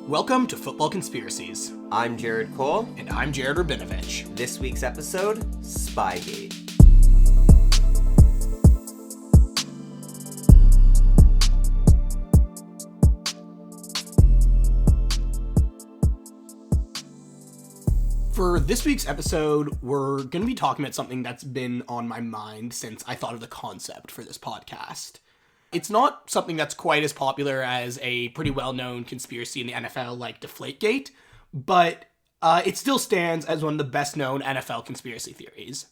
Welcome to Football Conspiracies. I'm Jared Cole. And I'm Jared Rabinovich. This week's episode, Spygate. For this week's episode, we're going to be talking about something that's been on my mind since I thought of the concept for this podcast. It's not something that's quite as popular as a pretty well-known conspiracy in the NFL like Deflategate, but it still stands as one of the best-known NFL conspiracy theories.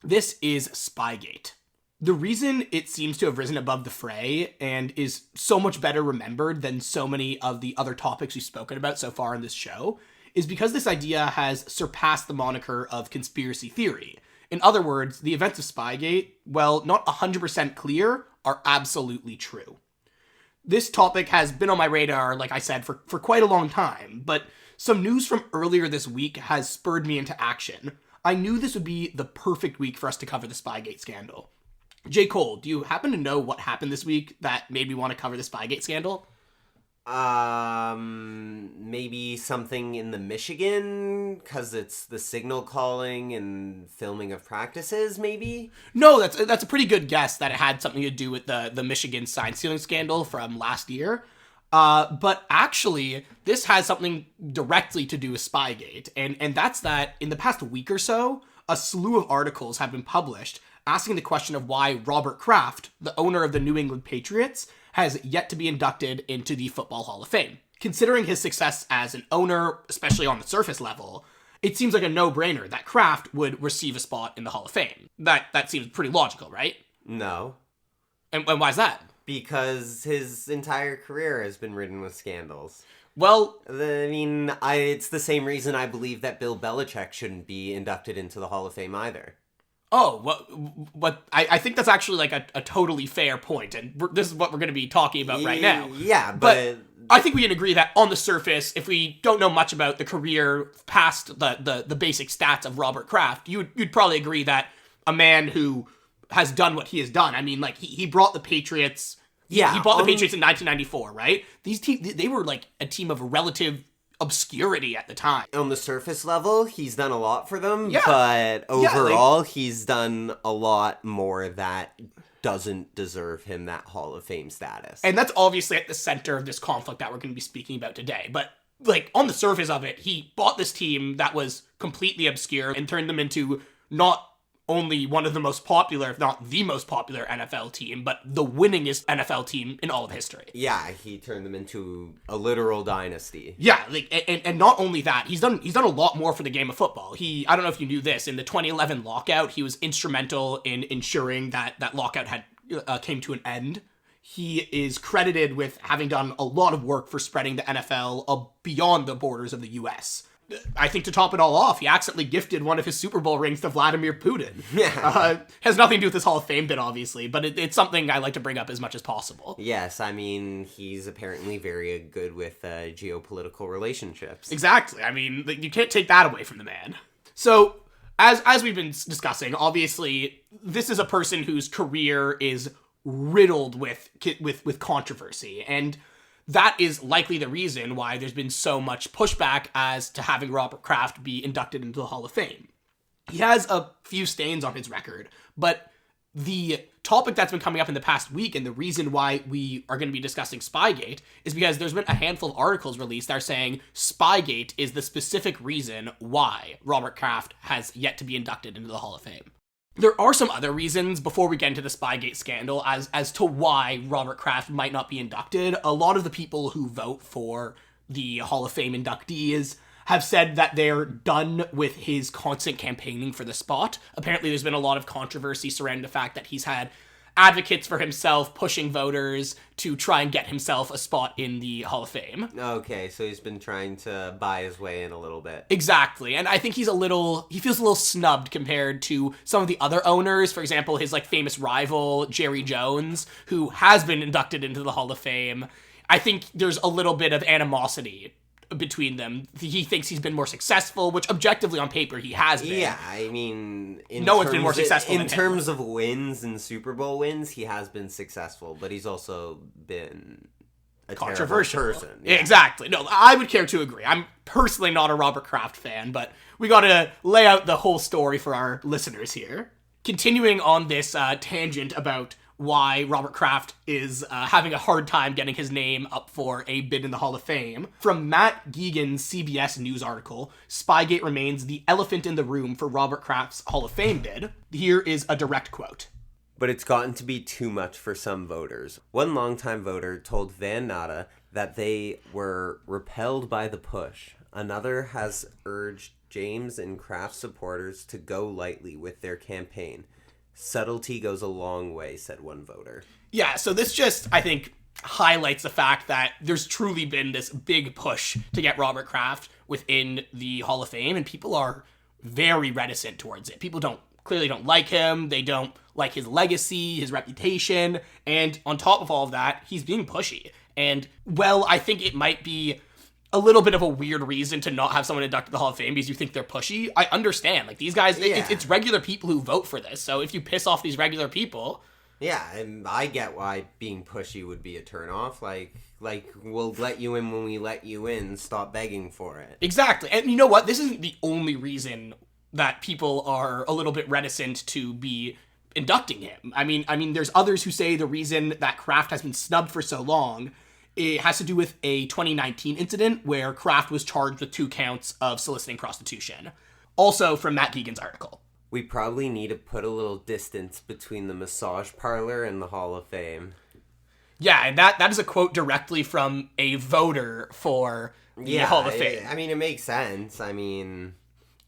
This is Spygate. The reason it seems to have risen above the fray and is so much better remembered than so many of the other topics we've spoken about so far in this show is because this idea has surpassed the moniker of conspiracy theory. In other words, the events of Spygate, well, not 100% clear, are absolutely true. This topic has been on my radar, like I said, for quite a long time, but some news from earlier this week has spurred me into action. I knew this would be the perfect week for us to cover the Spygate scandal. J. Cole, do you happen to know what happened this week that made me want to cover the Spygate scandal? Maybe something in the Michigan, because it's the signal calling and filming of practices, maybe? No, that's a pretty good guess that it had something to do with the Michigan sign stealing scandal from last year. But actually, this has something directly to do with Spygate, and that's that in the past week or so, a slew of articles have been published asking the question of why Robert Kraft, the owner of the New England Patriots, has yet to be inducted into the Football Hall of Fame. Considering his success as an owner, especially on the surface level, it seems like a no-brainer that Kraft would receive a spot in the Hall of Fame. That seems pretty logical, right? No. And why is that? Because his entire career has been ridden with scandals. Well, it's the same reason I believe that Bill Belichick shouldn't be inducted into the Hall of Fame either. Oh, I think that's actually like a totally fair point, and this is what we're going to be talking about right now. Yeah, but I think we can agree that on the surface, if we don't know much about the career past the basic stats of Robert Kraft, you'd probably agree that a man who has done what he has done, I mean, like, he brought the Patriots... Yeah, he bought the Patriots in 1994, right? These teams, they were like a team of relative obscurity at the time. On the surface level, he's done a lot for them, but overall, he's done a lot more that doesn't deserve him that Hall of Fame status. And that's obviously at the center of this conflict that we're going to be speaking about today. But, like, on the surface of it, he bought this team that was completely obscure and turned them into not only one of the most popular, if not the most popular NFL team, but the winningest NFL team in all of history. Yeah, he turned them into a literal dynasty. Yeah, like, and not only that, he's done a lot more for the game of football. I don't know if you knew this, in the 2011 lockout, he was instrumental in ensuring that lockout had came to an end. He is credited with having done a lot of work for spreading the NFL beyond the borders of the U.S. I think to top it all off, he accidentally gifted one of his Super Bowl rings to Vladimir Putin. Yeah. Has nothing to do with this Hall of Fame bit, obviously, but it's something I like to bring up as much as possible. Yes, I mean, he's apparently very good with geopolitical relationships. Exactly. I mean, you can't take that away from the man. So, as we've been discussing, obviously, this is a person whose career is riddled with controversy, and that is likely the reason why there's been so much pushback as to having Robert Kraft be inducted into the Hall of Fame. He has a few stains on his record, but the topic that's been coming up in the past week and the reason why we are going to be discussing Spygate is because there's been a handful of articles released that are saying Spygate is the specific reason why Robert Kraft has yet to be inducted into the Hall of Fame. There are some other reasons before we get into the Spygate scandal as to why Robert Kraft might not be inducted. A lot of the people who vote for the Hall of Fame inductees have said that they're done with his constant campaigning for the spot. Apparently there's been a lot of controversy surrounding the fact that he's had advocates for himself pushing voters to try and get himself a spot in the Hall of Fame. Okay, so he's been trying to buy his way in a little bit. Exactly, and I think he feels a little snubbed compared to some of the other owners. For example, his famous rival, Jerry Jones, who has been inducted into the Hall of Fame. I think there's a little bit of animosity between them. He thinks he's been more successful, which objectively on paper he has been. Yeah, I mean, no one's been more successful in terms of wins and Super Bowl wins. He has been successful, but he's also been controversial person. Yeah. Exactly. No, I would care to agree. I'm personally not a Robert Kraft fan, but we got to lay out the whole story for our listeners here. Continuing on this tangent about why Robert Kraft is having a hard time getting his name up for a bid in the Hall of Fame. From Matt Geegan's CBS News article, Spygate remains the elephant in the room for Robert Kraft's Hall of Fame bid. Here is a direct quote. But it's gotten to be too much for some voters. One longtime voter told Van Natta that they were repelled by the push. Another has urged James and Kraft supporters to go lightly with their campaign. Subtlety goes a long way, said one voter. Yeah, so this just, I think, highlights the fact that there's truly been this big push to get Robert Kraft within the Hall of Fame, and people are very reticent towards it. People clearly don't like him, they don't like his legacy, his reputation, and on top of all of that, he's being pushy. And, well, I think it might be a little bit of a weird reason to not have someone inducted to the Hall of Fame because you think they're pushy. I understand. Like, these guys, it's regular people who vote for this. So if you piss off these regular people... Yeah, and I get why being pushy would be a turnoff. Like, we'll let you in when we let you in. Stop begging for it. Exactly. And you know what? This isn't the only reason that people are a little bit reticent to be inducting him. I mean, there's others who say the reason that Kraft has been snubbed for so long, it has to do with a 2019 incident where Kraft was charged with 2 counts of soliciting prostitution. Also from Matt Geegan's article. We probably need to put a little distance between the massage parlor and the Hall of Fame. Yeah, and that is a quote directly from a voter for the Hall of Fame. I mean, it makes sense. I mean,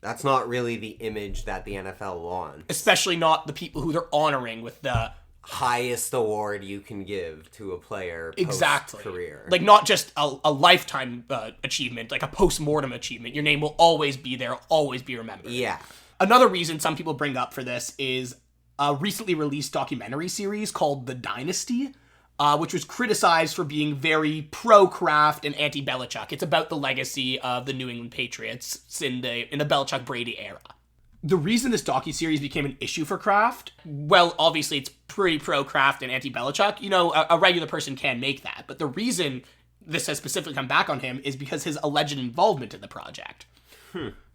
that's not really the image that the NFL wants. Especially not the people who they're honoring with the highest award you can give to a player post-career. Like, not just a lifetime achievement, like a post-mortem achievement. Your name will always be there, always be remembered. Yeah. Another reason some people bring up for this is a recently released documentary series called The Dynasty, which was criticized for being very pro-Kraft and anti-Belichick. It's about the legacy of the New England Patriots in the Belichick-Brady era. The reason this docuseries became an issue for Kraft, well, obviously it's pretty pro-Kraft and anti-Belichick. You know, a regular person can make that. But the reason this has specifically come back on him is because his alleged involvement in the project.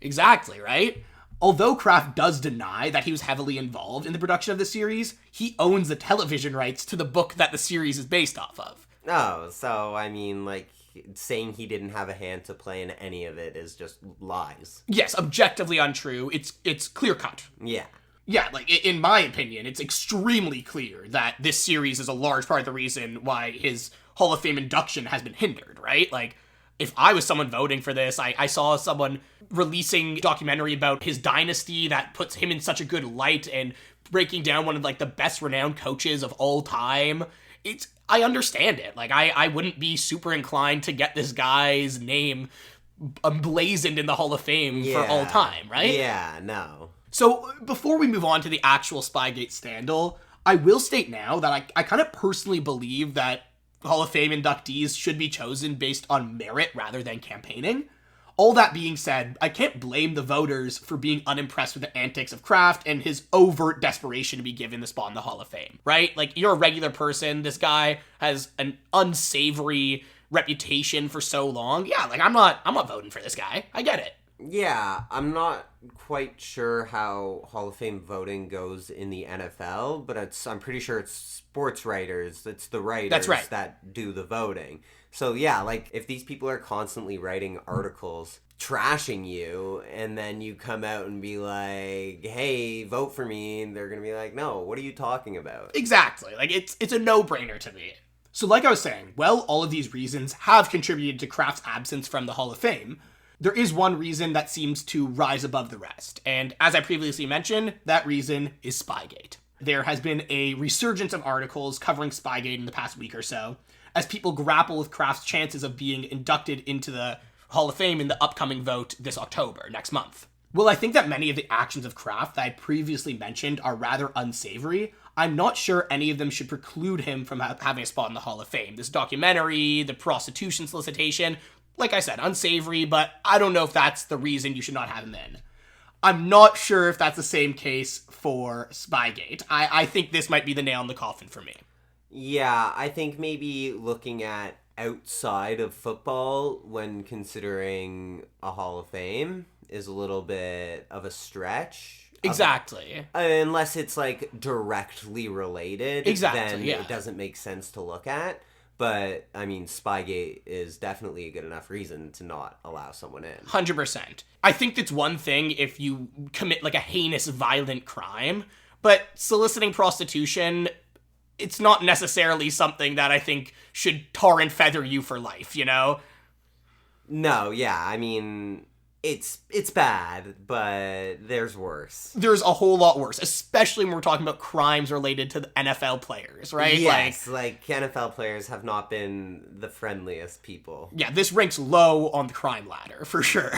Exactly, right? Although Kraft does deny that he was heavily involved in the production of the series, he owns the television rights to the book that the series is based off of. Oh, so, I mean, like, saying he didn't have a hand to play in any of it is just lies. Yes, objectively untrue. It's clear-cut. Yeah. Yeah, like, in my opinion, it's extremely clear that this series is a large part of the reason why his Hall of Fame induction has been hindered, right? Like, if I was someone voting for this, I saw someone releasing a documentary about his dynasty that puts him in such a good light and breaking down one of, like, the best renowned coaches of all time. I understand it. Like, I wouldn't be super inclined to get this guy's name emblazoned in the Hall of Fame for all time, right? Yeah, no. So, before we move on to the actual Spygate scandal, I will state now that I kind of personally believe that Hall of Fame inductees should be chosen based on merit rather than campaigning. All that being said, I can't blame the voters for being unimpressed with the antics of Kraft and his overt desperation to be given the spot in the Hall of Fame, right? Like, you're a regular person. This guy has an unsavory reputation for so long. Yeah, like, I'm not voting for this guy. I get it. Yeah, I'm not quite sure how Hall of Fame voting goes in the NFL, but I'm pretty sure it's sports writers. It's the writers that do the voting. So yeah, like, if these people are constantly writing articles trashing you, and then you come out and be like, hey, vote for me, and they're gonna be like, no, what are you talking about? Exactly. Like, it's a no-brainer to me. So like I was saying, well, all of these reasons have contributed to Kraft's absence from the Hall of Fame. There is one reason that seems to rise above the rest, and as I previously mentioned, that reason is Spygate. There has been a resurgence of articles covering Spygate in the past week or so, as people grapple with Kraft's chances of being inducted into the Hall of Fame in the upcoming vote this October, next month. Well, I think that many of the actions of Kraft that I previously mentioned are rather unsavory. I'm not sure any of them should preclude him from having a spot in the Hall of Fame. This documentary, the prostitution solicitation, like I said, unsavory, but I don't know if that's the reason you should not have him in. I'm not sure if that's the same case for Spygate. I think this might be the nail in the coffin for me. Yeah, I think maybe looking at outside of football when considering a Hall of Fame is a little bit of a stretch. Exactly. Unless it's, like, directly related. Exactly, then it doesn't make sense to look at. But, I mean, Spygate is definitely a good enough reason to not allow someone in. 100%. I think it's one thing if you commit, like, a heinous, violent crime, but soliciting prostitution, it's not necessarily something that I think should tar and feather you for life, you know? No, yeah, I mean, it's bad, but there's worse. There's a whole lot worse, especially when we're talking about crimes related to the NFL players, right? Yes, like NFL players have not been the friendliest people. Yeah, this ranks low on the crime ladder, for sure.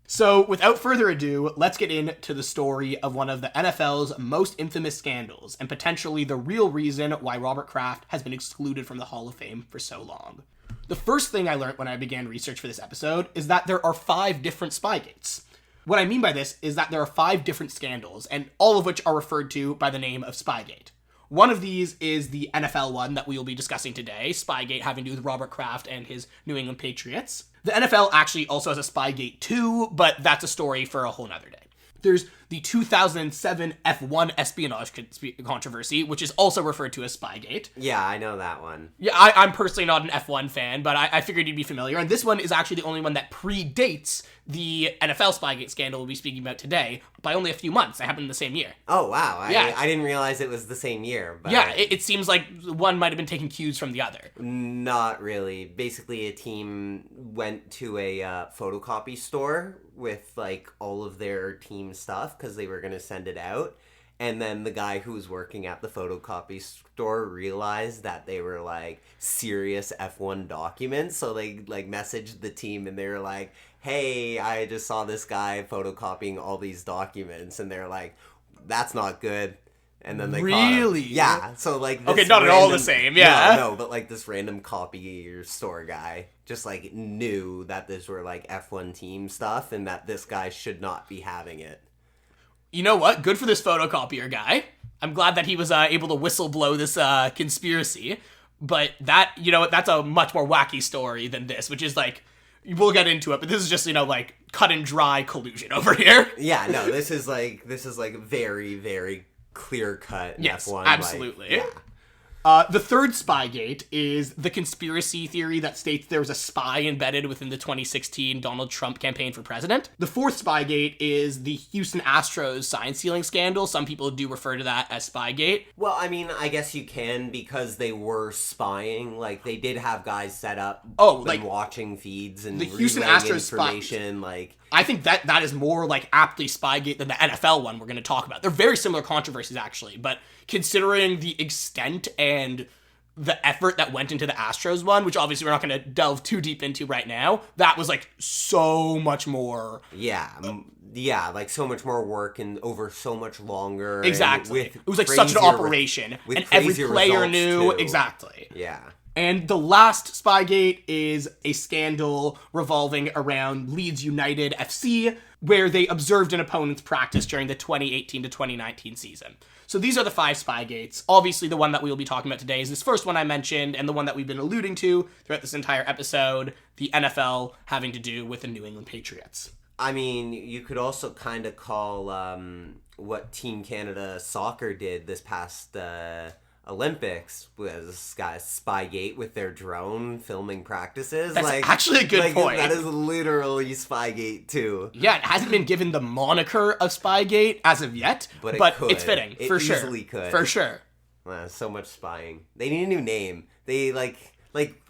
So, without further ado, let's get into the story of one of the NFL's most infamous scandals, and potentially the real reason why Robert Kraft has been excluded from the Hall of Fame for so long. The first thing I learned when I began research for this episode is that there are 5 different Spygates. What I mean by this is that there are 5 different scandals, and all of which are referred to by the name of Spygate. One of these is the NFL one that we will be discussing today, Spygate having to do with Robert Kraft and his New England Patriots. The NFL actually also has a Spygate 2, but that's a story for a whole nother day. There's the 2007 F1 espionage controversy, which is also referred to as Spygate. Yeah, I know that one. Yeah, I'm personally not an F1 fan, but I figured you'd be familiar. And this one is actually the only one that predates the NFL Spygate scandal we'll be speaking about today by only a few months. It happened in the same year. Oh, wow. I didn't realize it was the same year. But yeah, it seems like one might have been taking cues from the other. Not really. Basically, a team went to a photocopy store with, like, all of their team stuff because they were going to send it out. And then the guy who was working at the photocopy store realized that they were, like, serious F1 documents. So they, like, messaged the team and they were like, hey, I just saw this guy photocopying all these documents. And they're like, that's not good. And then they really? Yeah, so, like, this okay, not at all the same, yeah. No, but, like, this random copy store guy just, like, knew that these were, like, F1 team stuff and that this guy should not be having it. You know what? Good for this photocopier guy. I'm glad that he was able to whistleblow this conspiracy. But that, you know, that's a much more wacky story than this, which is, like, we'll get into it, but this is just, you know, like, cut and dry collusion over here. Yeah, no, this is very, very clear-cut yes, F1. Absolutely. Like, yeah. The third Spygate is the conspiracy theory that states there was a spy embedded within the 2016 Donald Trump campaign for president. The fourth Spygate is the Houston Astros sign stealing scandal. Some people do refer to that as Spygate. Well, I mean, I guess you can because they were spying. Like, they did have guys set up and watching feeds and the Houston Astros information. Like, I think that is more, like, aptly Spygate than the NFL one we're going to talk about. They're very similar controversies, actually, but considering the extent and the effort that went into the Astros one, which obviously we're not going to delve too deep into right now, that was, like, so much more. Yeah, like, so much more work and over so much longer. Exactly. It was, like, such an operation. And every player knew. Too. Exactly. Yeah. And the last Spygate is a scandal revolving around Leeds United FC, where they observed an opponent's practice during the 2018 to 2019 season. So these are the 5 Spygates. Obviously, the one that we will be talking about today is this first one I mentioned, and the one that we've been alluding to throughout this entire episode, the NFL having to do with the New England Patriots. I mean, you could also kind of call what Team Canada soccer did this past Olympics was Spygate with their drone filming practices. That's actually a good point. That is literally Spygate too. Yeah, it hasn't been given the moniker of Spygate as of yet, but it's fitting, for sure. It easily could. For sure. So much spying. They need a new name. They, like,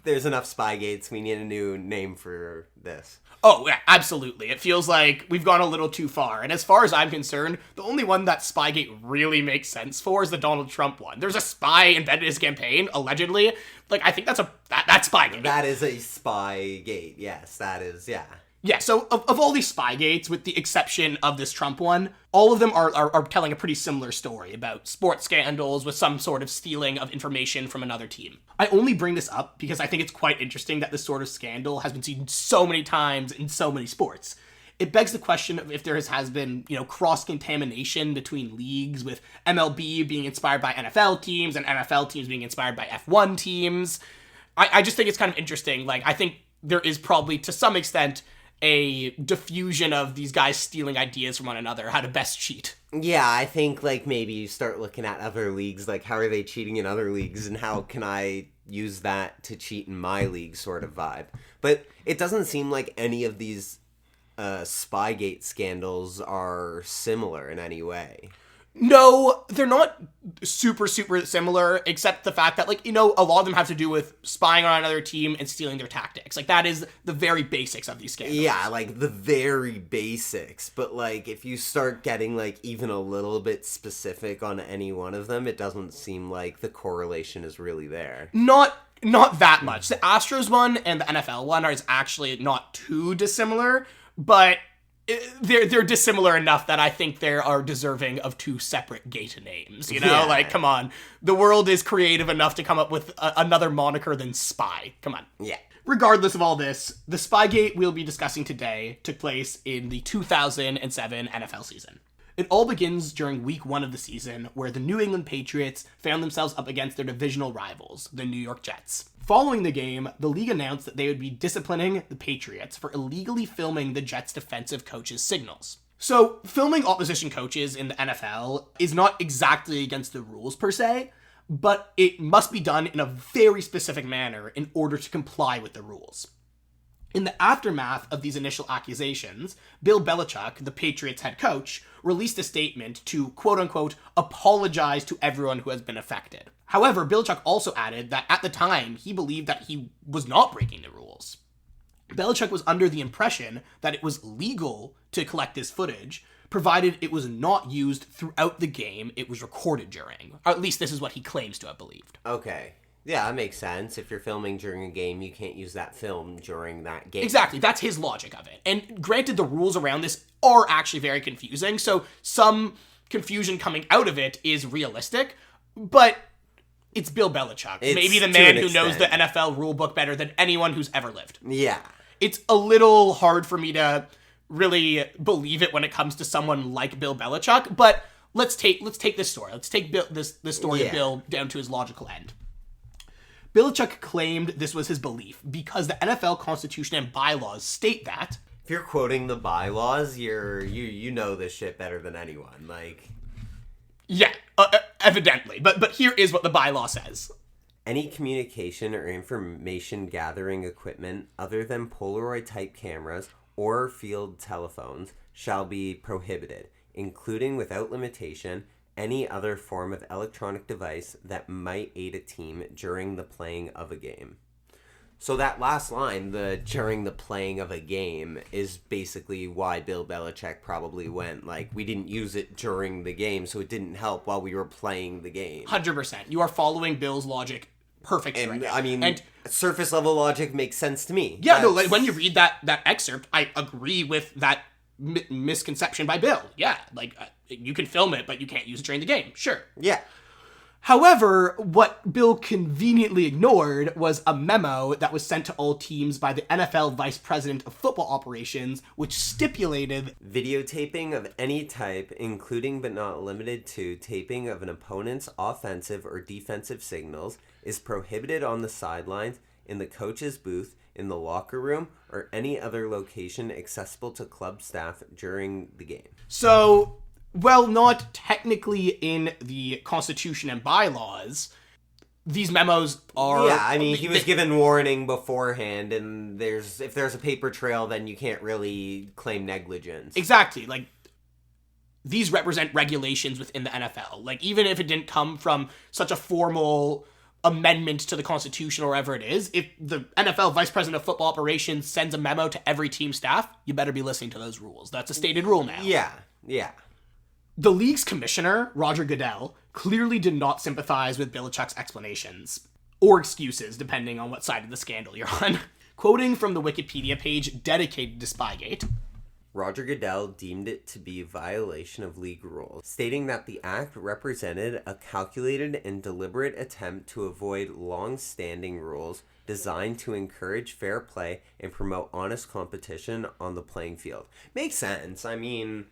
there's enough Spygates. We need a new name for this. Oh, yeah, absolutely. It feels like we've gone a little too far. And as far as I'm concerned, the only one that Spygate really makes sense for is the Donald Trump one. There's a spy embedded in his campaign, allegedly. Like, I think that's Spygate. That is a Spygate. Yes, that is, yeah. Yeah, so of all these Spygates, with the exception of this Trump one, all of them are telling a pretty similar story about sports scandals with some sort of stealing of information from another team. I only bring this up because I think it's quite interesting that this sort of scandal has been seen so many times in so many sports. It begs the question of if there has been, you know, cross-contamination between leagues, with MLB being inspired by NFL teams and NFL teams being inspired by F1 teams. I just think it's kind of interesting. Like, I think there is probably, to some extent, a diffusion of these guys stealing ideas from one another, how to best cheat. Yeah, I think, like, maybe you start looking at other leagues, like, how are they cheating in other leagues, and how can I use that to cheat in my league sort of vibe. But it doesn't seem like any of these Spygate scandals are similar in any way. No, they're not super similar, except the fact that, like, you know, a lot of them have to do with spying on another team and stealing their tactics. Like, that is the very basics of these scandals. Yeah, like, the very basics. But, like, if you start getting, like, even a little bit specific on any one of them, it doesn't seem like the correlation is really there. Not that much. The Astros one and the NFL one is actually not too dissimilar, but they're dissimilar enough that I think they are deserving of two separate Gate names, you know? Yeah. Like, come on. The world is creative enough to come up with another moniker than Spy. Come on. Yeah. Regardless of all this, the Spygate we'll be discussing today took place in the 2007 NFL season. It all begins during week 1 of the season, where the New England Patriots found themselves up against their divisional rivals, the New York Jets. Following the game, the league announced that they would be disciplining the Patriots for illegally filming the Jets' defensive coaches' signals. So, filming opposition coaches in the NFL is not exactly against the rules per se, but it must be done in a very specific manner in order to comply with the rules. In the aftermath of these initial accusations, Bill Belichick, the Patriots head coach, released a statement to, quote-unquote, apologize to everyone who has been affected. However, Belichick also added that at the time, he believed that he was not breaking the rules. Belichick was under the impression that it was legal to collect this footage, provided it was not used throughout the game it was recorded during. Or at least this is what he claims to have believed. Okay. Yeah, that makes sense. If you're filming during a game, you can't use that film during that game. Exactly. That's his logic of it. And granted, the rules around this are actually very confusing, so some confusion coming out of it is realistic, but it's Bill Belichick. Maybe the man who knows the NFL rulebook better than anyone who's ever lived. Yeah. It's a little hard for me to really believe it when it comes to someone like Bill Belichick, but let's take this story. Let's take this story of Bill down to his logical end. Belichick claimed this was his belief because the NFL Constitution and bylaws state that... If you're quoting the bylaws, you know this shit better than anyone. Like... Yeah, evidently. But here is what the bylaw says. Any communication or information gathering equipment other than Polaroid-type cameras or field telephones shall be prohibited, including without limitation any other form of electronic device that might aid a team during the playing of a game. So that last line, the during the playing of a game, is basically why Bill Belichick probably went, like, we didn't use it during the game, so it didn't help while we were playing the game. 100%. You are following Bill's logic perfectly right now. I mean, surface level logic makes sense to me. Yeah, no, like, when you read that excerpt, I agree with that misconception by Bill. Yeah, like, you can film it, but you can't use it during the game. Sure. Yeah. However, what Bill conveniently ignored was a memo that was sent to all teams by the NFL Vice President of Football Operations, which stipulated videotaping of any type, including but not limited to taping of an opponent's offensive or defensive signals, is prohibited on the sidelines, in the coach's booth, in the locker room, or any other location accessible to club staff during the game. So, well, not technically in the Constitution and bylaws, these memos are... Yeah, I mean, he was given warning beforehand, and if there's a paper trail, then you can't really claim negligence. Exactly. Like, these represent regulations within the NFL. Like, even if it didn't come from such a formal amendment to the Constitution or wherever it is, if the NFL Vice President of Football Operations sends a memo to every team staff, you better be listening to those rules. That's a stated rule now. Yeah. The league's commissioner, Roger Goodell, clearly did not sympathize with Belichick's explanations, or excuses, depending on what side of the scandal you're on. Quoting from the Wikipedia page dedicated to Spygate, Roger Goodell deemed it to be a violation of league rules, stating that the act represented a calculated and deliberate attempt to avoid long-standing rules designed to encourage fair play and promote honest competition on the playing field. Makes sense. I mean,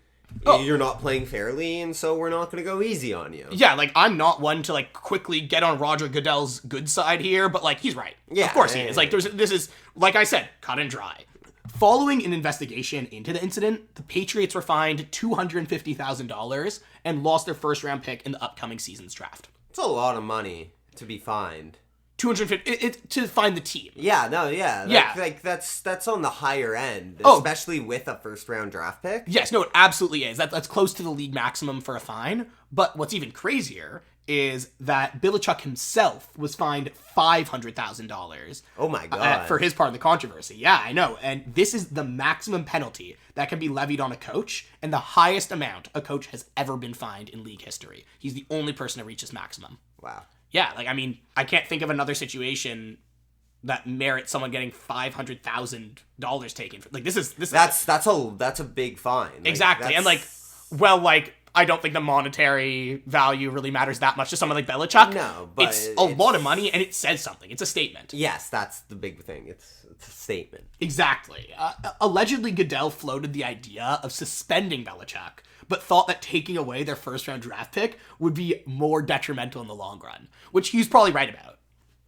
You're not playing fairly, and so we're not going to go easy on you. Yeah, like, I'm not one to, like, quickly get on Roger Goodell's good side here, but, like, he's right. Yeah. Of course he is. Like, this is, like I said, cut and dry. Following an investigation into the incident, the Patriots were fined $250,000 and lost their first-round pick in the upcoming season's draft. It's a lot of money to be fined. To find the team. Yeah, no, yeah. Yeah. Like, that's on the higher end, especially with a first-round draft pick. Yes, no, it absolutely is. That's close to the league maximum for a fine. But what's even crazier is that Belichick himself was fined $500,000. Oh my God. For his part of the controversy. Yeah, I know. And this is the maximum penalty that can be levied on a coach, and the highest amount a coach has ever been fined in league history. He's the only person to reach this maximum. Wow. Yeah, like, I mean, I can't think of another situation that merits someone getting $500,000 taken. Like, that's a big fine. Like, exactly. And, like, well, like, I don't think the monetary value really matters that much to someone like Belichick. No, but it's a lot of money, and it says something. It's a statement. Yes, that's the big thing. It's a statement. Exactly. Allegedly, Goodell floated the idea of suspending Belichick, but thought that taking away their first-round draft pick would be more detrimental in the long run, which he's probably right about.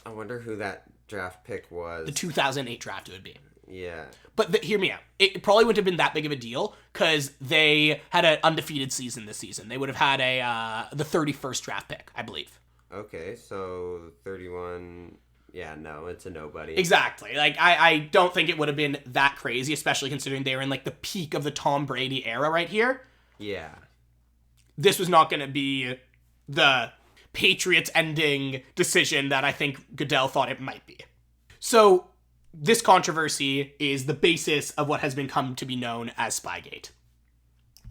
I wonder who that draft pick was. The 2008 draft it would be. Yeah. But hear me out. It probably wouldn't have been that big of a deal because they had an undefeated season this season. They would have had the 31st draft pick, I believe. Okay, so 31... Yeah, no, it's a nobody. Exactly. Like, I don't think it would have been that crazy, especially considering they were in, like, the peak of the Tom Brady era right here. Yeah. This was not going to be the Patriots ending decision that I think Goodell thought it might be. So, this controversy is the basis of what has come to be known as Spygate.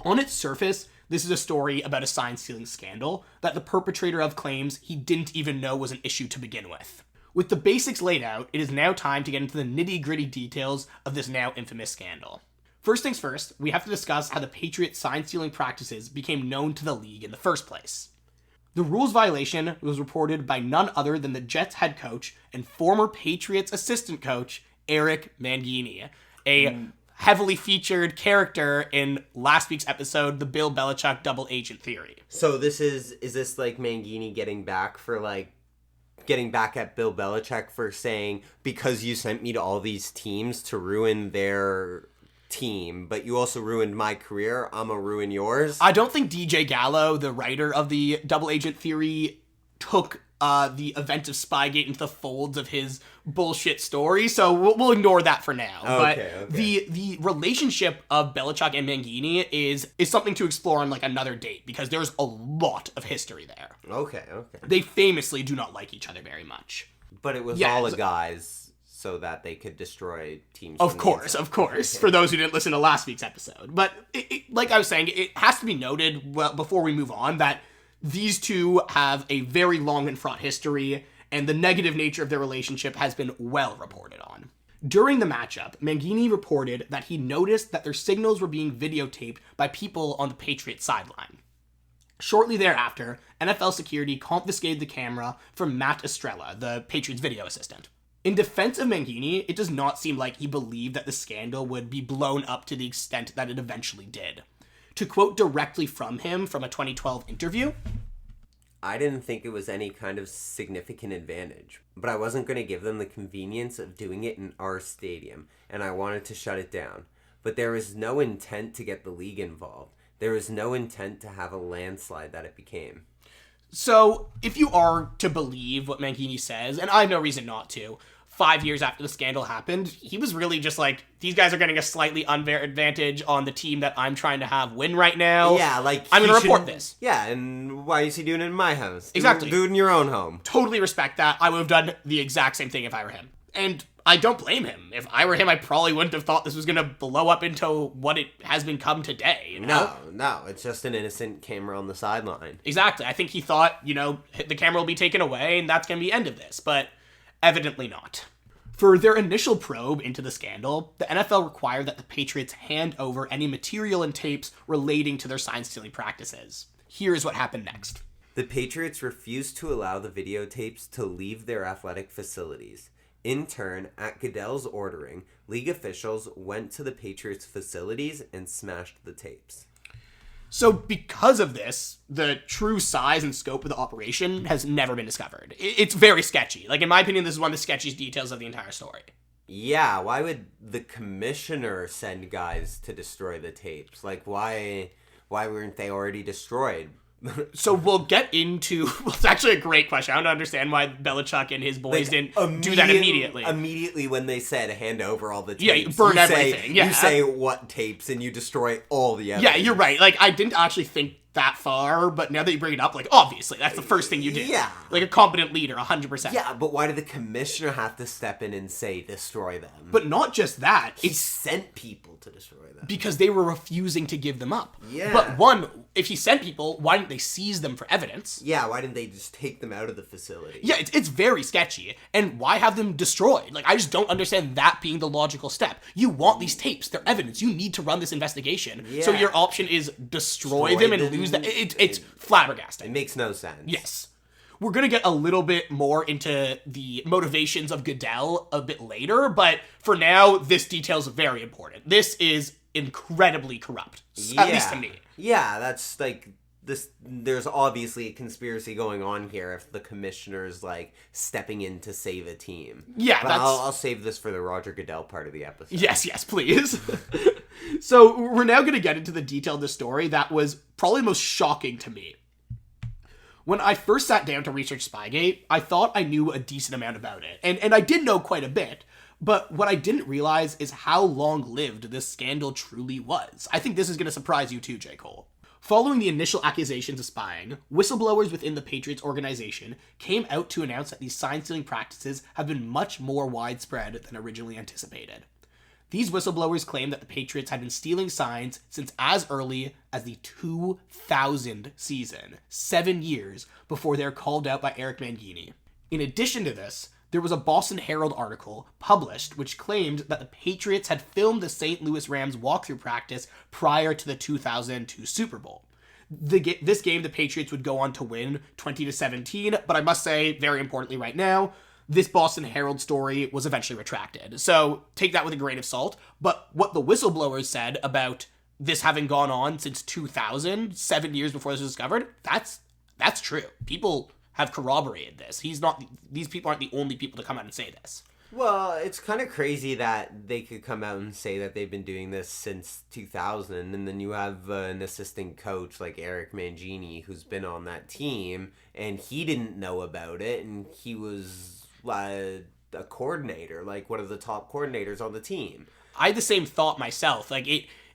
On its surface, this is a story about a sign-stealing scandal that the perpetrator of claims he didn't even know was an issue to begin with. With the basics laid out, it is now time to get into the nitty-gritty details of this now infamous scandal. First things first, we have to discuss how the Patriots' sign-stealing practices became known to the league in the first place. The rules violation was reported by none other than the Jets head coach and former Patriots assistant coach, Eric Mangini, a heavily featured character in last week's episode, the Bill Belichick double agent theory. So is this like Mangini getting back at Bill Belichick for saying, because you sent me to all these teams to ruin their team, but you also ruined my career, I'm gonna ruin yours? I don't think DJ Gallo, the writer of the double agent theory, took the event of Spygate into the folds of his bullshit story, so we'll ignore that for now. Okay. The relationship of Belichick and Mangini is something to explore on, like, another date, because there's a lot of history there. Okay. They famously do not like each other very much. But it was all the guys so that they could destroy teams. Of course. For those who didn't listen to last week's episode. But like I was saying, it has to be noted, well, before we move on, that these two have a very long and fraught history, and the negative nature of their relationship has been well reported on. During the matchup, Mangini reported that he noticed that their signals were being videotaped by people on the Patriots sideline. Shortly thereafter, NFL security confiscated the camera from Matt Estrella, the Patriots video assistant. In defense of Mangini, it does not seem like he believed that the scandal would be blown up to the extent that it eventually did. To quote directly from him from a 2012 interview, I didn't think it was any kind of significant advantage, but I wasn't going to give them the convenience of doing it in our stadium, and I wanted to shut it down. But there was no intent to get the league involved. There was no intent to have a landslide that it became. So, if you are to believe what Mangini says, and I have no reason not to, 5 years after the scandal happened, he was really just like, these guys are getting a slightly unfair advantage on the team that I'm trying to have win right now. Yeah, like, I'm going to report this. Yeah, and why is he doing it in my house? Exactly. Do it in your own home. Totally respect that. I would have done the exact same thing if I were him. And I don't blame him. If I were him, I probably wouldn't have thought this was going to blow up into what it has become today. You know? No, it's just an innocent camera on the sideline. Exactly. I think he thought, the camera will be taken away and that's going to be the end of this. But evidently not. For their initial probe into the scandal, the NFL required that the Patriots hand over any material and tapes relating to their sign-stealing practices. Here's what happened next. The Patriots refused to allow the videotapes to leave their athletic facilities. In turn, at Goodell's ordering, league officials went to the Patriots' facilities and smashed the tapes. So because of this, the true size and scope of the operation has never been discovered. It's very sketchy. Like, in my opinion, this is one of the sketchiest details of the entire story. Yeah, why would the commissioner send guys to destroy the tapes? Like, why weren't they already destroyed? So we'll get into... Well, it's actually a great question. I don't understand why Belichick and his boys didn't do that immediately. Immediately when they said, hand over all the tapes. Yeah, you burn everything. You say what tapes, and you destroy all the evidence. Yeah, you're right. Like, I didn't actually think that far, but now that you bring it up, like, obviously, that's the first thing you do. Yeah. Like a competent leader, 100%. Yeah, but why did the commissioner have to step in and say, destroy them? But not just that. He sent people to destroy them. Because they were refusing to give them up. Yeah. But one, if he sent people, why didn't they seize them for evidence? Yeah, why didn't they just take them out of the facility? Yeah, it's very sketchy. And why have them destroyed? Like, I just don't understand that being the logical step. You want these tapes. They're evidence. You need to run this investigation. Yeah. So your option is destroy them and lose them. It's flabbergasting. It makes no sense. Yes. We're going to get a little bit more into the motivations of Goodell a bit later, but for now, this detail is very important. This is incredibly corrupt, at least to me. Yeah, that's like... There's obviously a conspiracy going on here if the commissioner's like stepping in to save a team. Yeah, but I'll save this for the Roger Goodell part of the episode. Yes, please. So we're now going to get into the detail of the story that was probably most shocking to me. When I first sat down to research Spygate, I thought I knew a decent amount about it, and I did know quite a bit. But what I didn't realize is how long-lived this scandal truly was. I think this is going to surprise you too, J. Cole. Following the initial accusations of spying, whistleblowers within the Patriots organization came out to announce that these sign-stealing practices have been much more widespread than originally anticipated. These whistleblowers claimed that the Patriots had been stealing signs since as early as the 2000 season, 7 years before they were called out by Eric Mangini. In addition to this, there was a Boston Herald article published which claimed that the Patriots had filmed the St. Louis Rams walkthrough practice prior to the 2002 Super Bowl. This game, the Patriots would go on to win 20-17, but I must say, very importantly right now, this Boston Herald story was eventually retracted. So take that with a grain of salt. But what the whistleblowers said about this having gone on since 2000, 7 years before this was discovered, that's true. People have corroborated this. These people aren't the only people to come out and say this. Well, it's kind of crazy that they could come out and say that they've been doing this since 2000, and then you have an assistant coach like Eric Mangini who's been on that team, and he didn't know about it, and he was a coordinator, like one of the top coordinators on the team. I had the same thought myself. Like,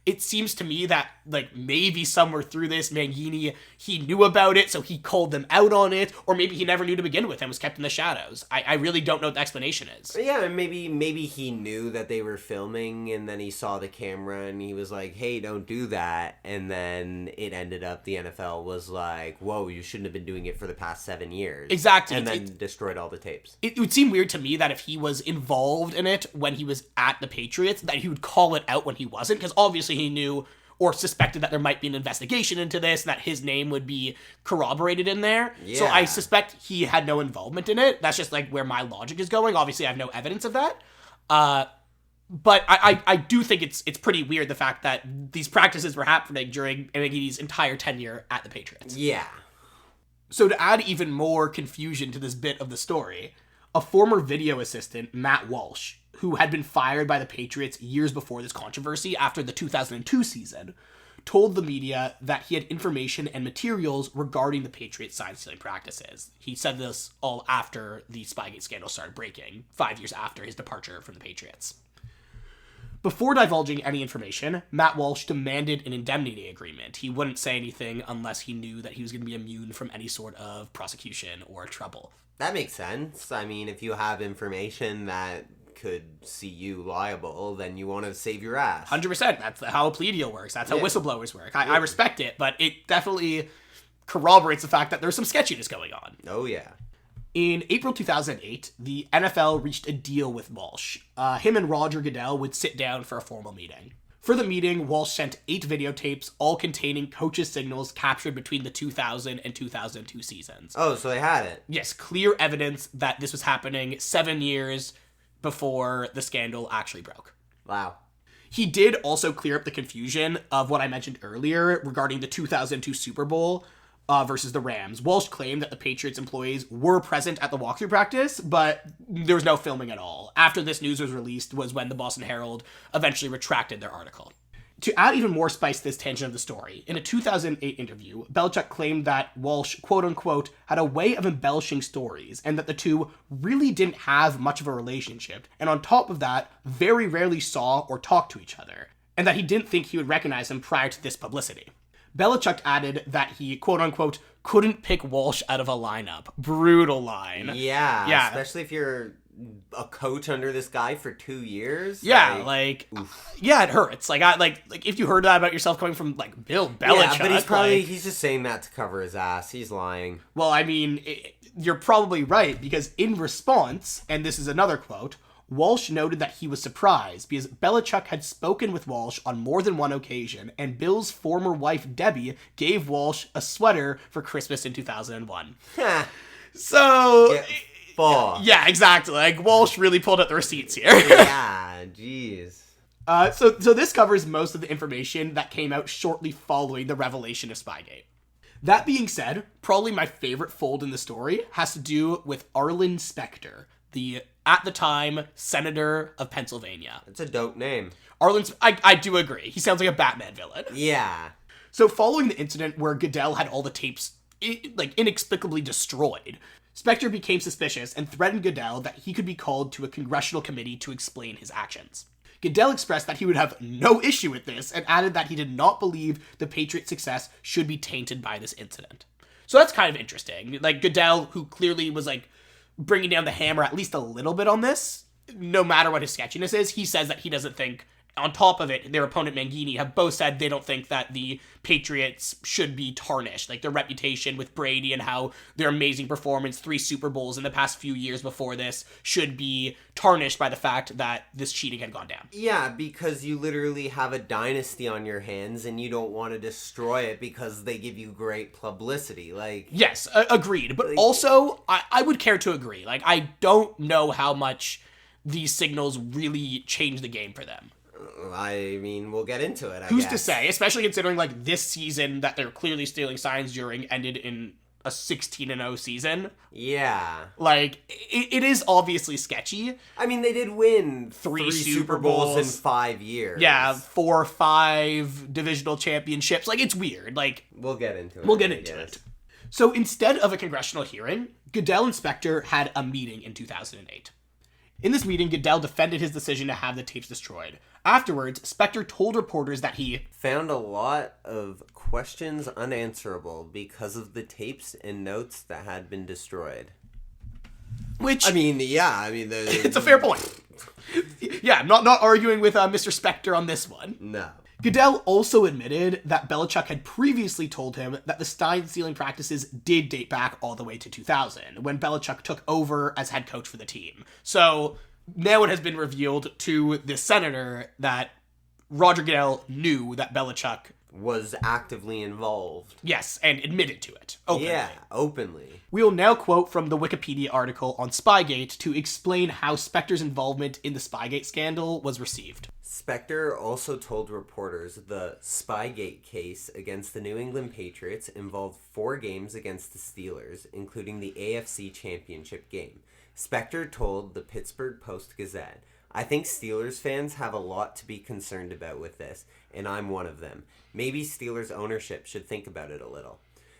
it seems to me that, like, maybe somewhere through this, Mangini, he knew about it, so he called them out on it, or maybe he never knew to begin with and was kept in the shadows. I really don't know what the explanation is. Yeah, maybe he knew that they were filming, and then he saw the camera, and he was like, hey, don't do that, and then it ended up, the NFL was like, whoa, you shouldn't have been doing it for the past 7 years. Exactly. And then destroyed all the tapes. It would seem weird to me that if he was involved in it when he was at the Patriots, that he would call it out when he wasn't, because obviously he knew or suspected that there might be an investigation into this, that his name would be corroborated in there. Yeah. So I suspect he had no involvement in it. That's just like where my logic is going. Obviously, I have no evidence of that. But I do think it's pretty weird, the fact that these practices were happening during Mangini's entire tenure at the Patriots. Yeah. So to add even more confusion to this bit of the story, a former video assistant, Matt Walsh, who had been fired by the Patriots years before this controversy after the 2002 season, told the media that he had information and materials regarding the Patriots' sign-stealing practices. He said this all after the Spygate scandal started breaking, 5 years after his departure from the Patriots. Before divulging any information, Matt Walsh demanded an indemnity agreement. He wouldn't say anything unless he knew that he was going to be immune from any sort of prosecution or trouble. That makes sense. I mean, if you have information that could see you liable, then you want to save your ass. 100%. That's how a plea deal works. That's how whistleblowers work. I respect it, but it definitely corroborates the fact that there's some sketchiness going on. Oh, yeah. In April 2008, the NFL reached a deal with Walsh. Him and Roger Goodell would sit down for a formal meeting. For the meeting, Walsh sent 8 videotapes, all containing coaches' signals captured between the 2000 and 2002 seasons. Oh, so they had it. Yes, clear evidence that this was happening 7 years before the scandal actually broke. Wow. He did also clear up the confusion of what I mentioned earlier regarding the 2002 Super Bowl versus the Rams. Walsh claimed that the Patriots employees were present at the walkthrough practice, but there was no filming at all. After this news was released was when the Boston Herald eventually retracted their article. To add even more spice to this tangent of the story, in a 2008 interview, Belichick claimed that Walsh, quote-unquote, had a way of embellishing stories, and that the two really didn't have much of a relationship, and on top of that, very rarely saw or talked to each other, and that he didn't think he would recognize him prior to this publicity. Belichick added that he, quote-unquote, couldn't pick Walsh out of a lineup. Brutal line. Yeah. Especially if you're a coach under this guy for 2 years. Yeah, yeah, it hurts. Like if you heard that about yourself coming from like Bill Belichick. Yeah, but he's just saying that to cover his ass. He's lying. Well, I mean, you're probably right, because in response, and this is another quote, Walsh noted that he was surprised because Belichick had spoken with Walsh on more than one occasion, and Bill's former wife Debbie gave Walsh a sweater for Christmas in 2001. So yeah, exactly. Like, Walsh really pulled out the receipts here. Yeah, jeez. So this covers most of the information that came out shortly following the revelation of Spygate. That being said, probably my favorite fold in the story has to do with Arlen Specter, the, at the time, Senator of Pennsylvania. It's a dope name. I do agree. He sounds like a Batman villain. Yeah. So following the incident where Goodell had all the tapes, inexplicably destroyed, Specter became suspicious and threatened Goodell that he could be called to a congressional committee to explain his actions. Goodell expressed that he would have no issue with this and added that he did not believe the Patriots' success should be tainted by this incident. So that's kind of interesting. Like, Goodell, who clearly was, like, bringing down the hammer at least a little bit on this, no matter what his sketchiness is, he says that he doesn't think, on top of it, their opponent Mangini have both said they don't think that the Patriots should be tarnished. Like, their reputation with Brady and how their amazing performance, 3 Super Bowls in the past few years before this, should be tarnished by the fact that this cheating had gone down. Yeah, because you literally have a dynasty on your hands and you don't want to destroy it because they give you great publicity. Like, yes, agreed. But also, I would care to agree. Like, I don't know how much these signals really change the game for them. I mean, we'll get into it, Who's to say? Especially considering, like, this season that they're clearly stealing signs during ended in a 16-0 season. Yeah. Like, it is obviously sketchy. I mean, they did win 3 Super Bowls in 5 years. Yeah, 4 or 5 divisional championships. Like, it's weird. Like, we'll get into it. We'll get into it. So instead of a congressional hearing, Goodell and Specter had a meeting in 2008. In this meeting, Goodell defended his decision to have the tapes destroyed. Afterwards, Specter told reporters that he found a lot of questions unanswerable because of the tapes and notes that had been destroyed. Which, I mean, yeah, it's a fair point. Yeah, I'm not arguing with Mr. Specter on this one. No. Goodell also admitted that Belichick had previously told him that the sign-stealing practices did date back all the way to 2000, when Belichick took over as head coach for the team. So now it has been revealed to this senator that Roger Goodell knew that Belichick was actively involved. Yes, and admitted to it. Openly. Yeah, openly. We will now quote from the Wikipedia article on Spygate to explain how Specter's involvement in the Spygate scandal was received. Specter also told reporters the Spygate case against the New England Patriots involved 4 games against the Steelers, including the AFC Championship game. Specter told the Pittsburgh Post-Gazette, "I think Steelers fans have a lot to be concerned about with this, and I'm one of them. Maybe Steelers ownership should think about it a little."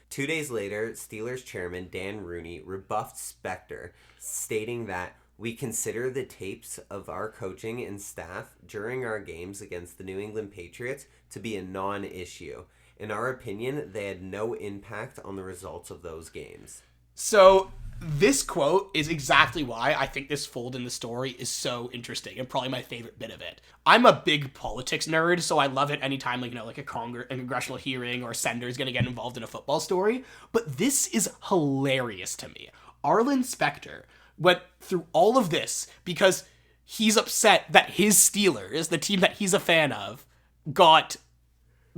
2 days later, Steelers chairman Dan Rooney rebuffed Specter, stating that "we consider the tapes of our coaching and staff during our games against the New England Patriots to be a non-issue. In our opinion, they had no impact on the results of those games." So this quote is exactly why I think this fold in the story is so interesting and probably my favorite bit of it. I'm a big politics nerd, so I love it anytime, like a congressional hearing or a senator is going to get involved in a football story. But this is hilarious to me. Arlen Specter went through all of this because he's upset that his Steelers, the team that he's a fan of, got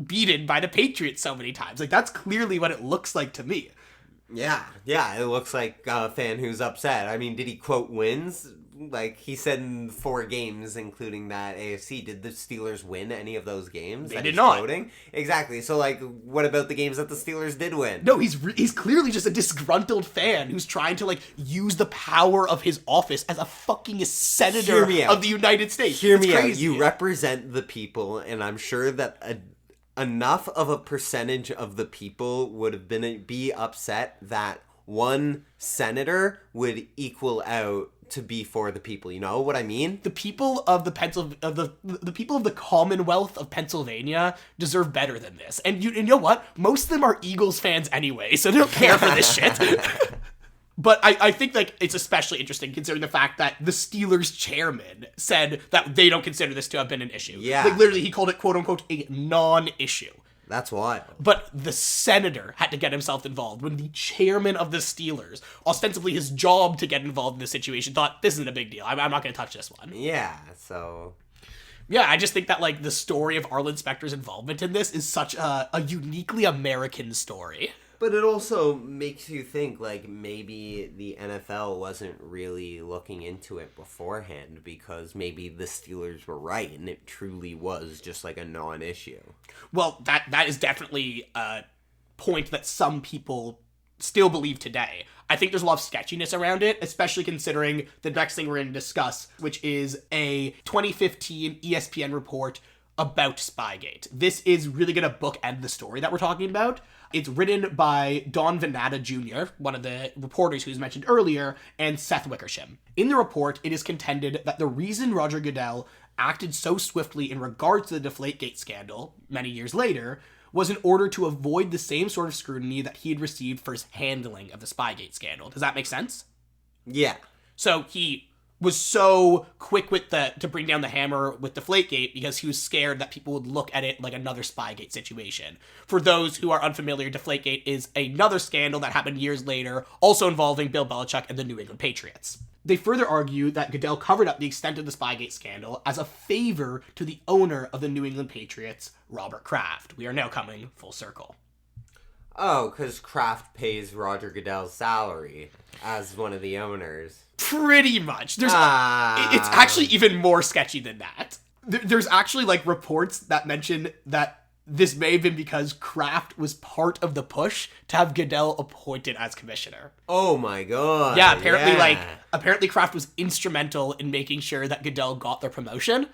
beaten by the Patriots so many times. Like, that's clearly what it looks like to me. Yeah, it looks like a fan who's upset. I mean, did he quote wins? like he said in 4 games, including that AFC, did the Steelers win any of those games? They did not. Quoting? Exactly. So, like, what about the games that the Steelers did win? No, he's clearly just a disgruntled fan who's trying to, like, use the power of his office as a fucking senator of the United States. Hear me out. You represent the people, and I'm sure that enough of a percentage of the people would have be upset that one senator would equal out to be for the people. You know what I mean? The people of the people of the Commonwealth of Pennsylvania deserve better than this. And you know what? Most of them are Eagles fans anyway, so they don't care for this shit. But I think, like, it's especially interesting considering the fact that the Steelers chairman said that they don't consider this to have been an issue. Yeah. Like, literally, he called it, quote-unquote, a non-issue. That's wild. But the senator had to get himself involved when the chairman of the Steelers, ostensibly his job to get involved in this situation, thought, this isn't a big deal. I'm not going to touch this one. Yeah, so... Yeah, I just think that, like, the story of Arlen Specter's involvement in this is such a uniquely American story. But it also makes you think, like, maybe the NFL wasn't really looking into it beforehand because maybe the Steelers were right and it truly was just, like, a non-issue. Well, that is definitely a point that some people still believe today. I think there's a lot of sketchiness around it, especially considering the next thing we're going to discuss, which is a 2015 ESPN report about Spygate. This is really going to bookend the story that we're talking about. It's written by Don Venata Jr., one of the reporters who was mentioned earlier, and Seth Wickersham. In the report, it is contended that the reason Roger Goodell acted so swiftly in regards to the Deflategate scandal many years later was in order to avoid the same sort of scrutiny that he had received for his handling of the Spygate scandal. Does that make sense? Yeah. So he was so quick to bring down the hammer with Deflategate because he was scared that people would look at it like another Spygate situation. For those who are unfamiliar, Deflategate is another scandal that happened years later, also involving Bill Belichick and the New England Patriots. They further argue that Goodell covered up the extent of the Spygate scandal as a favor to the owner of the New England Patriots, Robert Kraft. We are now coming full circle. Oh, because Kraft pays Roger Goodell's salary as one of the owners. Pretty much. It's actually even more sketchy than that. There's actually, like, reports that mention that this may have been because Kraft was part of the push to have Goodell appointed as commissioner. Oh my god. Yeah, apparently Kraft was instrumental in making sure that Goodell got their promotion.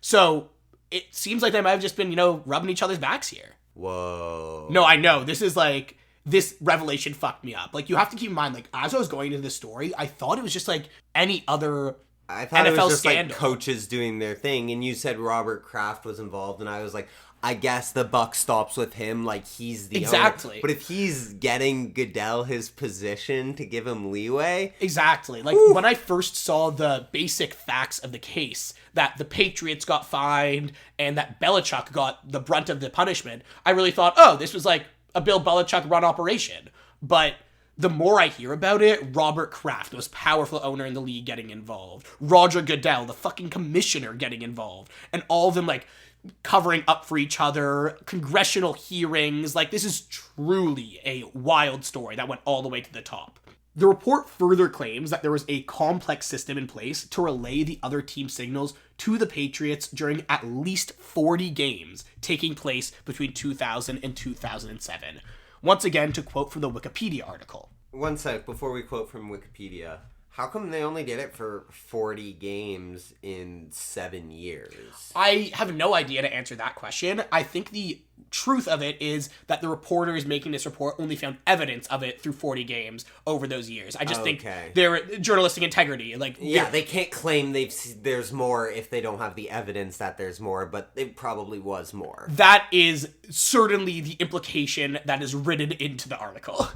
So it seems like they might have just been, rubbing each other's backs here. Whoa. No, I know. This revelation fucked me up. Like, you have to keep in mind, like, as I was going into this story, I thought it was just like any other I thought NFL it was just scandal. Like coaches doing their thing, and you said Robert Kraft was involved, and I was like, I guess the buck stops with him, like he's the exactly owner. But if he's getting Goodell his position to give him leeway, exactly. Like when I first saw the basic facts of the case, that the Patriots got fined and that Belichick got the brunt of the punishment, I really thought, oh, this was like a Bill Belichick run operation. But the more I hear about it, Robert Kraft, the most powerful owner in the league, getting involved. Roger Goodell, the fucking commissioner, getting involved. And all of them, like, covering up for each other, congressional hearings. Like, this is truly a wild story that went all the way to the top. The report further claims that there was a complex system in place to relay the other team signals to the Patriots during at least 40 games taking place between 2000 and 2007. Once again, to quote from the Wikipedia article. One sec, before we quote from Wikipedia. How come they only did it for 40 games in 7 years? I have no idea to answer that question. I think the truth of it is that the reporters making this report only found evidence of it through 40 games over those years. I just think their journalistic integrity. They can't claim there's more if they don't have the evidence that there's more, but it probably was more. That is certainly the implication that is written into the article.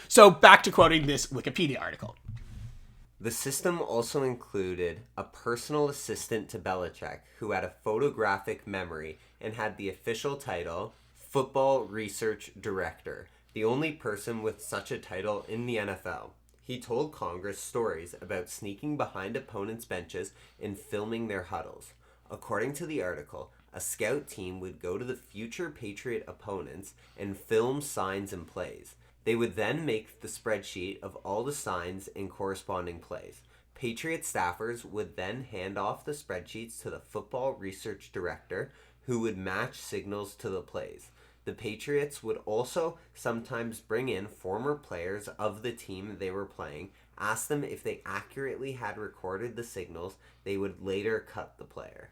So back to quoting this Wikipedia article. The system also included a personal assistant to Belichick who had a photographic memory and had the official title Football Research Director, the only person with such a title in the NFL. He told Congress stories about sneaking behind opponents' benches and filming their huddles. According to the article, a scout team would go to the future Patriot opponents and film signs and plays. They would then make the spreadsheet of all the signs and corresponding plays. Patriot staffers would then hand off the spreadsheets to the football research director, who would match signals to the plays. The Patriots would also sometimes bring in former players of the team they were playing, ask them if they accurately had recorded the signals. They would later cut the player.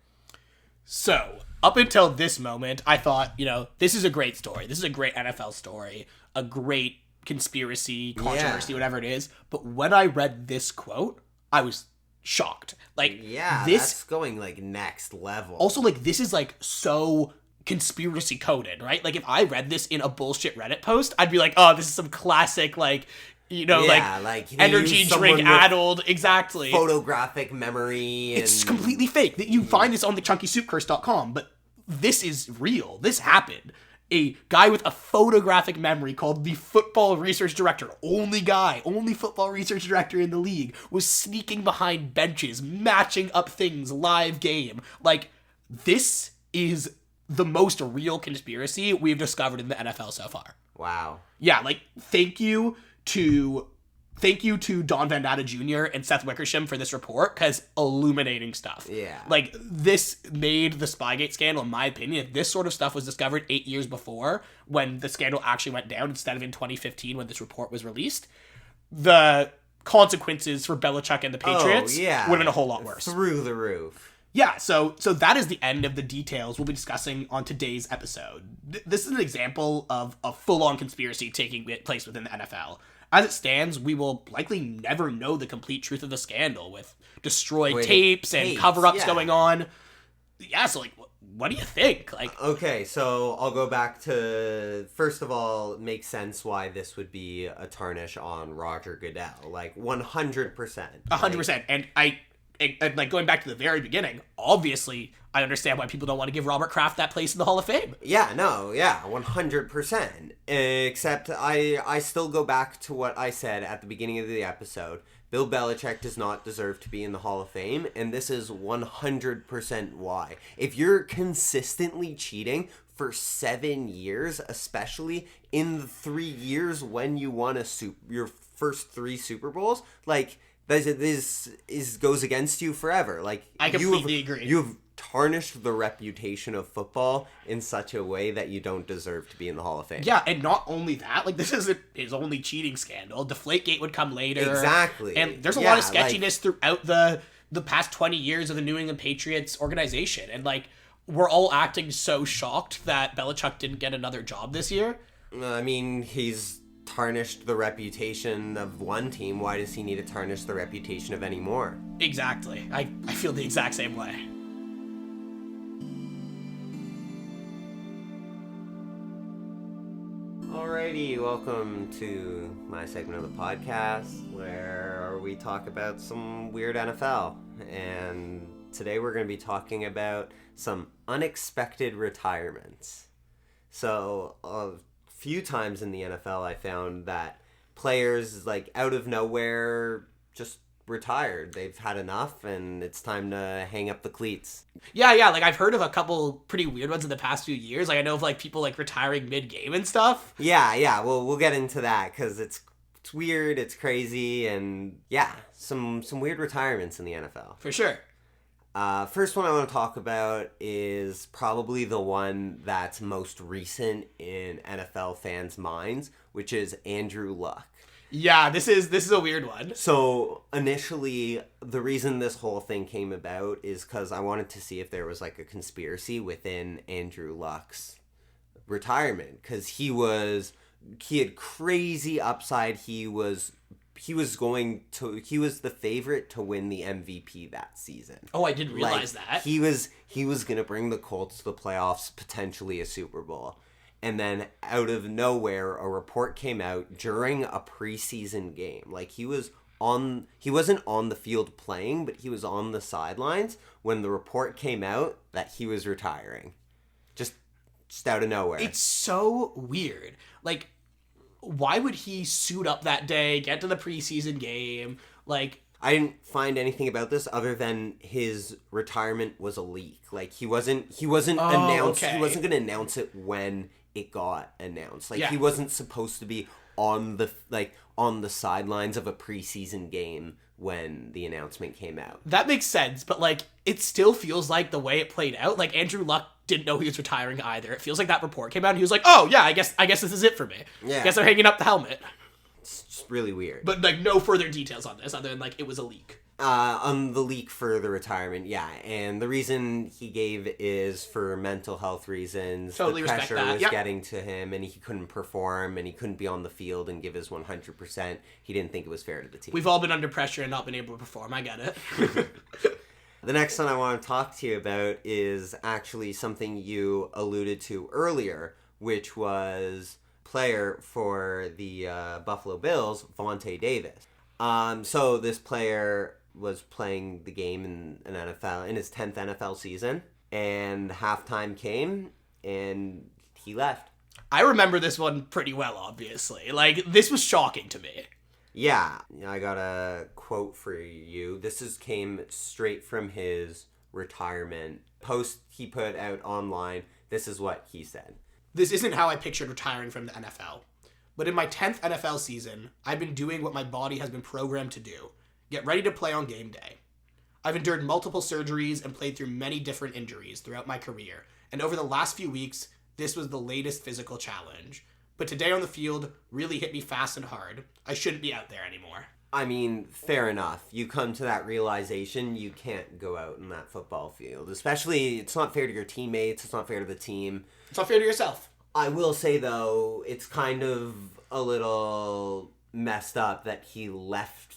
So, up until this moment, I thought, this is a great story. This is a great NFL story. A great conspiracy, controversy, whatever it is. But when I read this quote, I was shocked. That's going, next level. Also, this is, so conspiracy coded, right? If I read this in a bullshit Reddit post, I'd be like, oh, this is some classic, energy drink addled, exactly. Photographic memory. It's completely fake. You find this on the chunkysoupcurse.com, but this is real. This happened. A guy with a photographic memory called the football research director, only football research director in the league, was sneaking behind benches, matching up things live game. This is the most real conspiracy we've discovered in the NFL so far. Wow. Yeah, thank you to Don Van Natta Jr. and Seth Wickersham for this report, because illuminating stuff. Yeah. This made the Spygate scandal, in my opinion. If this sort of stuff was discovered 8 years before, when the scandal actually went down, instead of in 2015 when this report was released, the consequences for Belichick and the Patriots would have been a whole lot worse. Through the roof. Yeah, so that is the end of the details we'll be discussing on today's episode. This is an example of a full-on conspiracy taking place within the NFL. As it stands, we will likely never know the complete truth of the scandal, with destroyed tapes and cover-ups going on. Yeah, so, what do you think? Okay, so I'll go back to, first of all, it makes sense why this would be a tarnish on Roger Goodell. 100%. 100%. And going back to the very beginning, obviously, I understand why people don't want to give Robert Kraft that place in the Hall of Fame. 100%. Except I still go back to what I said at the beginning of the episode. Bill Belichick does not deserve to be in the Hall of Fame, and this is 100% why. If you're consistently cheating for 7 years, especially in the 3 years when you won your first 3 Super Bowls, this goes against you forever. I completely agree. You've tarnished the reputation of football in such a way that you don't deserve to be in the Hall of Fame. Yeah, and not only that, this isn't his only cheating scandal. Deflategate would come later. Exactly. And there's a lot of sketchiness throughout the past 20 years of the New England Patriots organization. And, we're all acting so shocked that Belichick didn't get another job this year. He's tarnished the reputation of one team. Why does he need to tarnish the reputation of any more? Exactly. I feel the exact same way. Alrighty, welcome to my segment of the podcast where we talk about some weird NFL. And today we're going to be talking about some unexpected retirements. So, few times in the NFL I found that players out of nowhere just retired. They've had enough and it's time to hang up the cleats. Yeah, I've heard of a couple pretty weird ones in the past few years. I know of people retiring mid-game and stuff. Yeah, well, we'll get into that because it's weird, it's crazy, and some weird retirements in the NFL. For sure. First one I want to talk about is probably the one that's most recent in NFL fans' minds, which is Andrew Luck. Yeah, this is a weird one. So initially, the reason this whole thing came about is because I wanted to see if there was a conspiracy within Andrew Luck's retirement, because he had crazy upside. He was the favorite to win the MVP that season. Oh, I didn't realize that. He was going to bring the Colts to the playoffs, potentially a Super Bowl. And then out of nowhere, a report came out during a preseason game. He wasn't on the field playing, but he was on the sidelines when the report came out that he was retiring. Just out of nowhere. It's so weird. Why would he suit up that day, get to the preseason game? I didn't find anything about this other than his retirement was a leak. He wasn't announced. Okay. He wasn't going to announce it when it got announced. He wasn't supposed to be on the sidelines of a preseason game when the announcement came out. That makes sense, but like it still feels like the way it played out, like Andrew Luck didn't know he was retiring either. It feels like that report came out and he was like, "Oh yeah, I guess this is it for me. Yeah. Guess I'm hanging up the helmet." It's just really weird. But like no further details on this other than like it was a leak. On the leak for the retirement, yeah. And the reason he gave is for mental health reasons. Totally the pressure respect that. was Yep. getting to him and he couldn't perform and he couldn't be on the field and give his 100%. He didn't think it was fair to the team. We've all been under pressure and not been able to perform. I get it. The next one I want to talk to you about is actually something you alluded to earlier, which was player for the Buffalo Bills, Vontae Davis. So this player was playing the game in his 10th NFL season, and halftime came and he left. I remember this one pretty well, obviously. Like, this was shocking to me. Yeah, I got a quote for you. Came straight from his retirement post he put out online. This is what he said. This isn't how I pictured retiring from the NFL. But in my 10th NFL season, I've been doing what my body has been programmed to do. Get ready to play on game day. I've endured multiple surgeries and played through many different injuries throughout my career. And over the last few weeks, this was the latest physical challenge. But today on the field really hit me fast and hard. I shouldn't be out there anymore. I mean, fair enough. You come to that realization you can't go out in that football field. Especially, it's not fair to your teammates. It's not fair to the team. It's not fair to yourself. I will say, though, it's kind of a little messed up that he left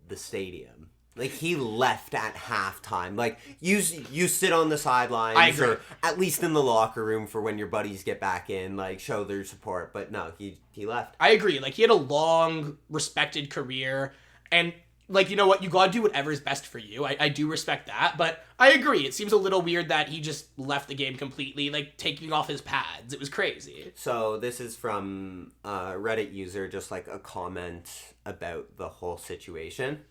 the stadium. Like, he left at halftime. Like, you sit on the sidelines or at least in the locker room for when your buddies get back in, like, show their support. But no, he left. I agree. Like, he had a long, respected career. And, like, you know what? You gotta do whatever is best for you. I do respect that. But I agree. It seems a little weird that he just left the game completely, like, taking off his pads. It was crazy. So this is from a Reddit user, just like a comment about the whole situation.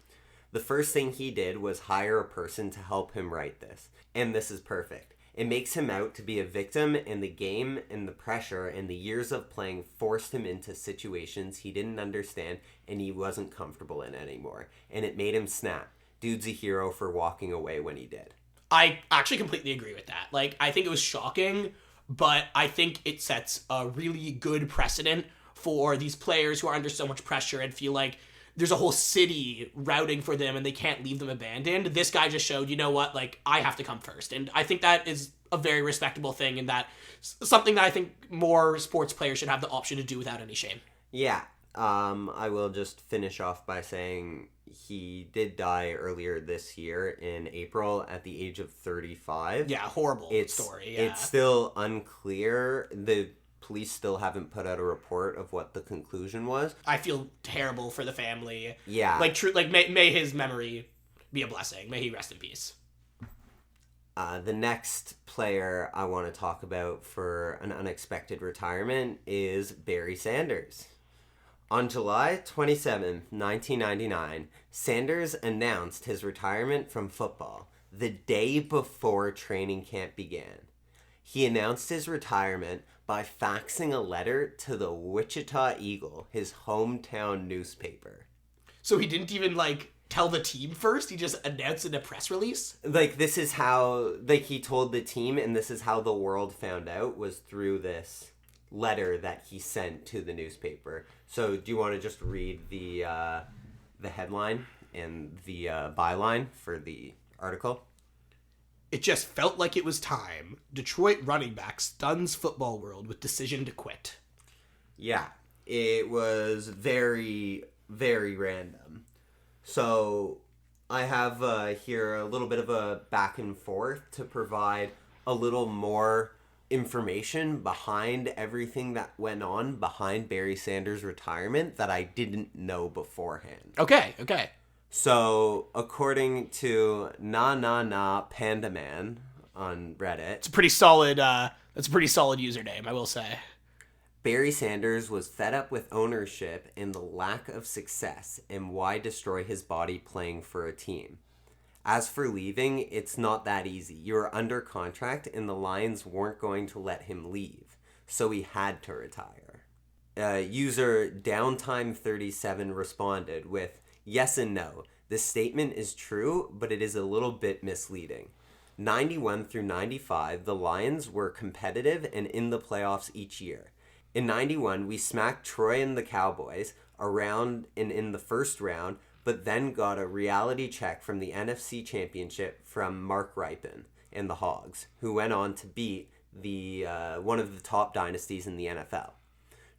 The first thing he did was hire a person to help him write this. And this is perfect. It makes him out to be a victim, and the game and the pressure and the years of playing forced him into situations he didn't understand and he wasn't comfortable in anymore. And it made him snap. Dude's a hero for walking away when he did. I actually completely agree with that. Like, I think it was shocking, but I think it sets a really good precedent for these players who are under so much pressure and feel like there's a whole city routing for them and they can't leave them abandoned. This guy just showed, you know what, like, I have to come first. And I think that is a very respectable thing, and that something that I think more sports players should have the option to do without any shame. Yeah. I will just finish off by saying he did die earlier this year in April at the age of 35. Yeah, horrible story. Yeah. It's still unclear. The police still haven't put out a report of what the conclusion was. I feel terrible for the family. Yeah. Like, may his memory be a blessing. May he rest in peace. The next player I want to talk about for an unexpected retirement is Barry Sanders. On July 27, 1999, Sanders announced his retirement from football the day before training camp began. He announced his retirement by faxing a letter to the Wichita Eagle, his hometown newspaper. So he didn't even, like, tell the team first? He just announced in a press release? Like, this is how, like, he told the team, and this is how the world found out, was through this letter that he sent to the newspaper. So, do you want to just read the headline and the byline for the article? It just felt like it was time. Detroit running back stuns football world with decision to quit. Yeah, it was very, very random. So I have here a little bit of a back and forth to provide a little more information behind everything that went on behind Barry Sanders' retirement that I didn't know beforehand. Okay. So, according to Panda Man on Reddit, it's a pretty solid username, I will say. Barry Sanders was fed up with ownership and the lack of success, and why destroy his body playing for a team? As for leaving, it's not that easy. You are under contract and the Lions weren't going to let him leave, so he had to retire. User Downtime37 responded with, "Yes and no. This statement is true, but it is a little bit misleading. 91 through 95, the Lions were competitive and in the playoffs each year. In 91, we smacked Troy and the Cowboys around and in the first round, but then got a reality check from the NFC Championship from Mark Rypien and the Hogs, who went on to beat the one of the top dynasties in the NFL.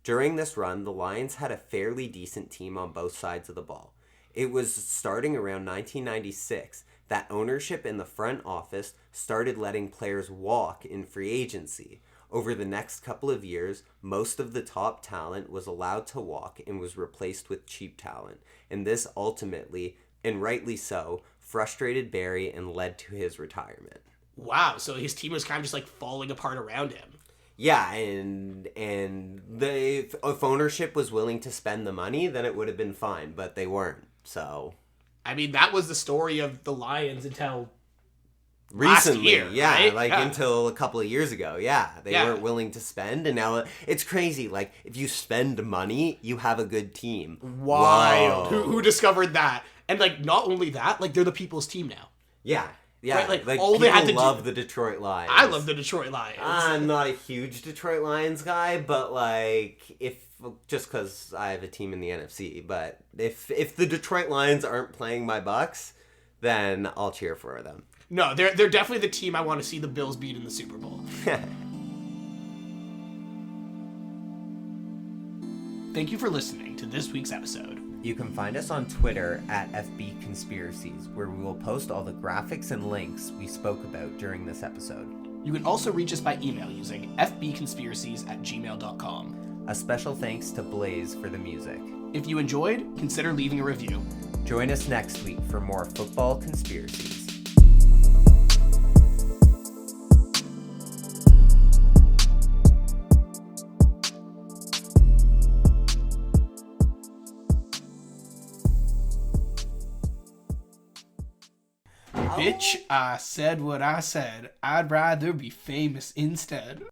During this run, the Lions had a fairly decent team on both sides of the ball. It was starting around 1996 that ownership in the front office started letting players walk in free agency. Over the next couple of years, most of the top talent was allowed to walk and was replaced with cheap talent. And this ultimately, and rightly so, frustrated Barry and led to his retirement." Wow, so his team was kind of just like falling apart around him. Yeah, and if ownership was willing to spend the money, then it would have been fine, but they weren't. So, I mean, that was the story of the Lions until recently, year, yeah, right? like until a couple of years ago, they weren't willing to spend, and now it's crazy. Like, if you spend money, you have a good team. Wild. Who discovered that? And like, not only that, like they're the people's team now. Yeah. Yeah, right? like all people they had to love the Detroit Lions. I love the Detroit Lions. I'm not a huge Detroit Lions guy, but like, just because I have a team in the NFC, but if the Detroit Lions aren't playing my Bucks, then I'll cheer for them. No, they're definitely the team I want to see the Bills beat in the Super Bowl. Thank you for listening to this week's episode. You can find us on Twitter at FB Conspiracies, where we will post all the graphics and links we spoke about during this episode. You can also reach us by email using fbconspiracies@gmail.com. A special thanks to Blaze for the music. If you enjoyed, consider leaving a review. Join us next week for more football conspiracies. Bitch, I said what I said. I'd rather be famous instead.